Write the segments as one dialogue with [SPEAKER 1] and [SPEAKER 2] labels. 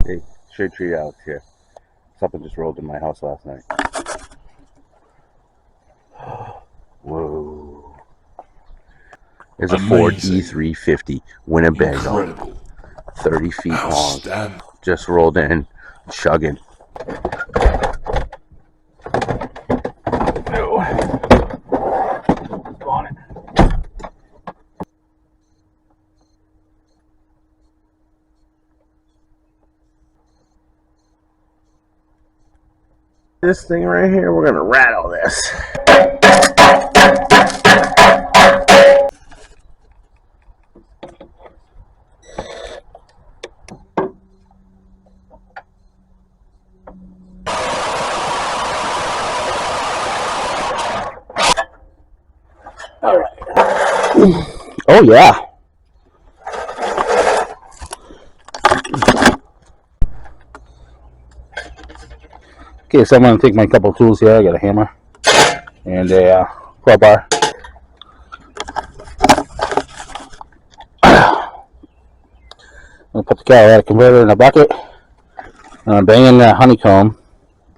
[SPEAKER 1] Hey, shade tree Alex here. Something just rolled in my house last night. Whoa. There's a Ford E350 Winnebago.
[SPEAKER 2] Incredible.
[SPEAKER 1] 30 feet long. Just rolled in, chugging. This thing right here, we're gonna rattle this. All right. Oh yeah. Okay, so I'm gonna take my couple tools here. I got a hammer and a crowbar. I'm gonna put the catalytic converter in a bucket. And I'm banging that honeycomb.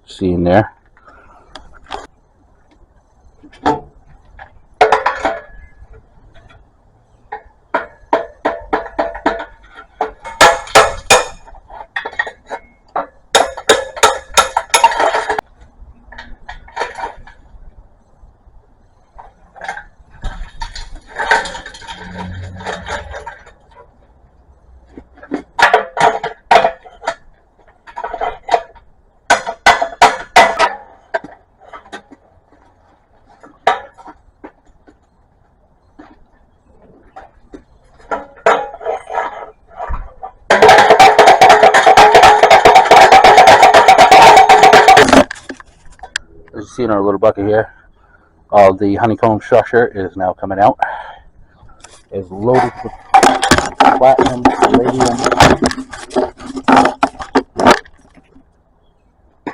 [SPEAKER 1] See in there. As you see in our little bucket here, all the honeycomb structure is now coming out. It's loaded with platinum, palladium,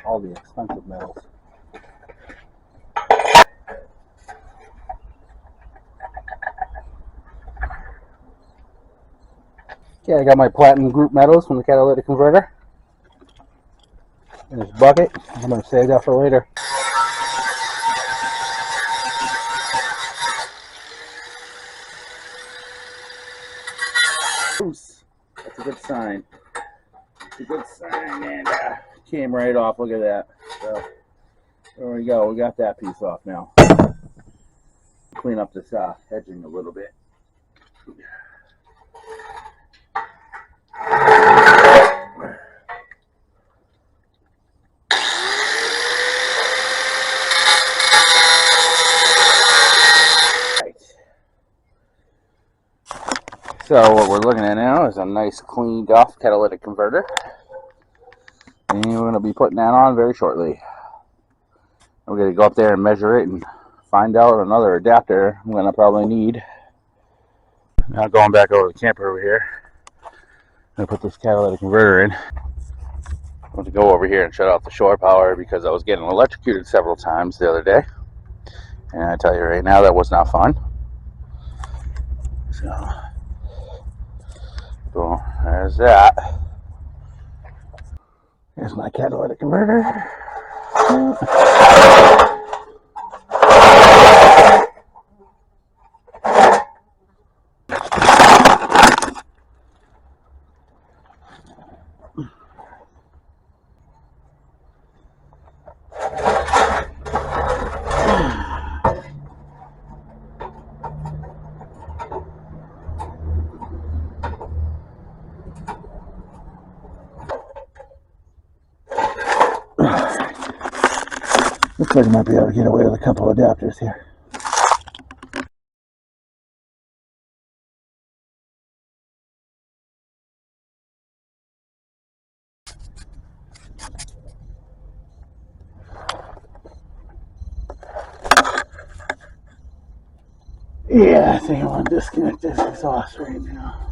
[SPEAKER 1] all the expensive metals. Okay, I got my platinum group metals from the catalytic converter in this bucket. I'm going to save that for later. That's a good sign. It's a good sign, and came right off. Look at that. So there we go. We got that piece off now. Clean up this edging a little bit. So what we're looking at now is a nice cleaned off catalytic converter. And we're going to be putting that on very shortly. We're going to go up there and measure it and find out another adapter I'm going to probably need. Now going back over the camper over here. I'm going to put this catalytic converter in. I'm going to go over here and shut off the shore power because I was getting electrocuted several times the other day. And I tell you right now, that was not fun. So there's that. Here's my catalytic converter. Looks like I might be able to get away with a couple of adapters here. Yeah, I think I want to disconnect this exhaust right now.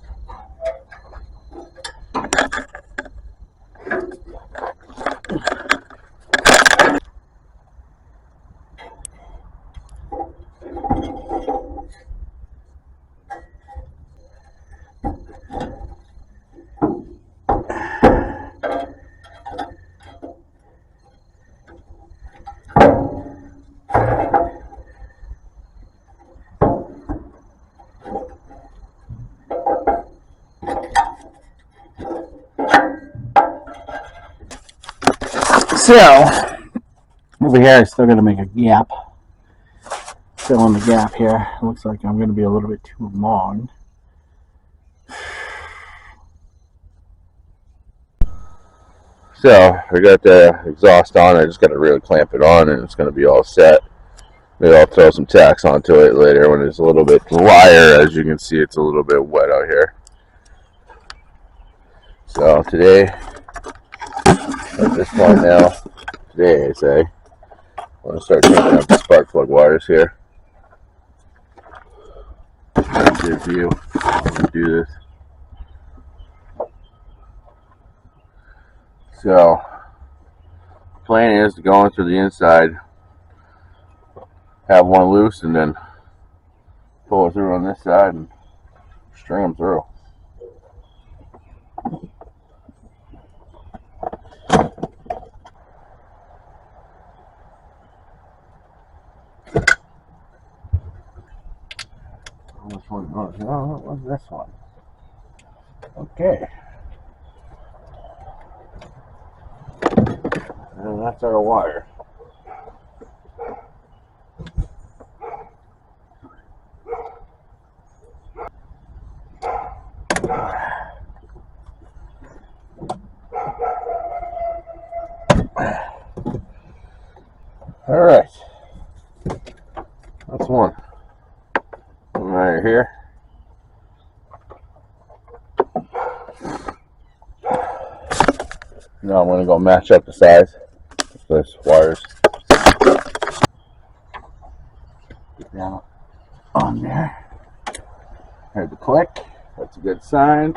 [SPEAKER 1] So, over here I still got to make a gap. Fill in the gap here. It looks like I'm going to be a little bit too long. So, I got the exhaust on. I just got to really clamp it on and it's going to be all set. Maybe I'll throw some tacks onto it later when it's a little bit drier. As you can see, it's a little bit wet out here. So, today, at this point now, today I say, I'm going to start taking out the spark plug wires here. Good view. I'm going to do this. So, the plan is to go in through the inside, have one loose, and then pull it through on this side and string them through. Which one? Oh, what was this one? Okay. And that's our wire. All right. That's one. Right here. Now I'm going to go match up the size of those wires. Get down on there. Heard the click. That's a good sign.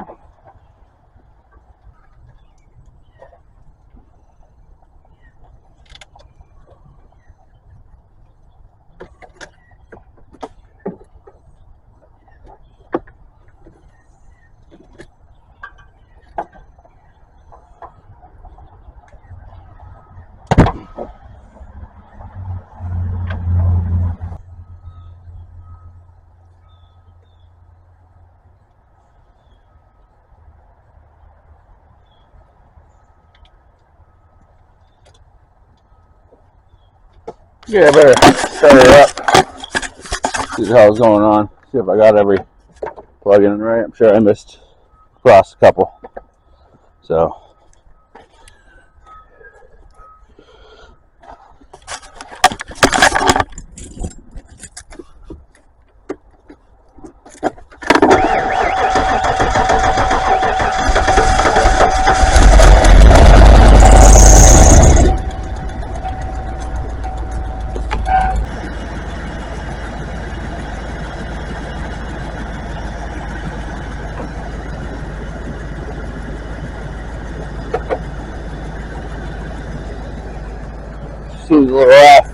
[SPEAKER 1] Yeah, I better start her up. See how it's going on. See if I got every plug in right. I'm sure I missed across a couple. So. Seems a little off.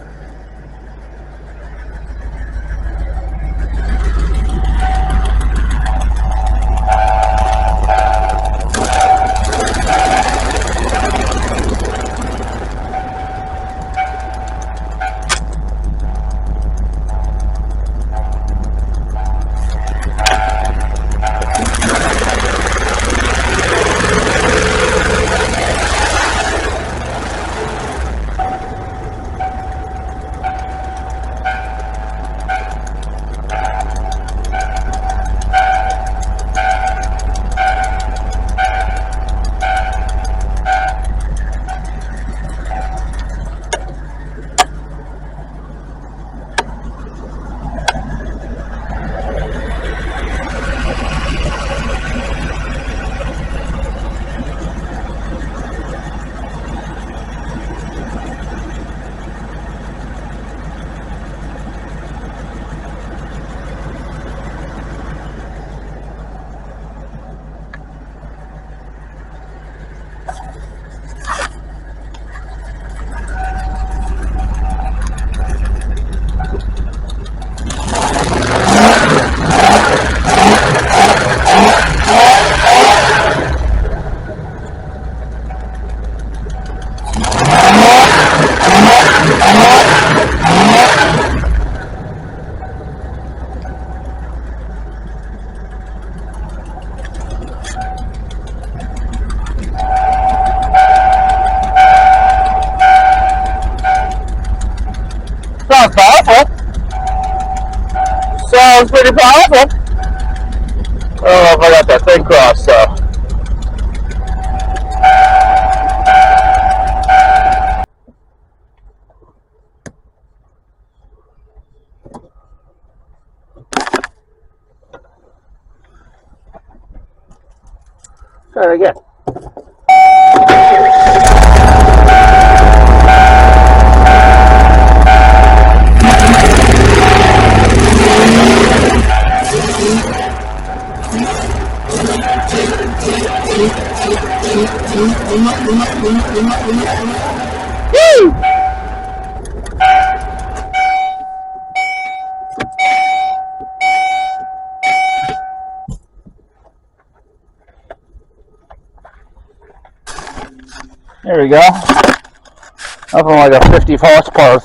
[SPEAKER 1] Sounds powerful. Sounds pretty powerful. I don't know if I got that thing crossed, so. Try it again. Woo! There we go. Nothing like a 50 horsepower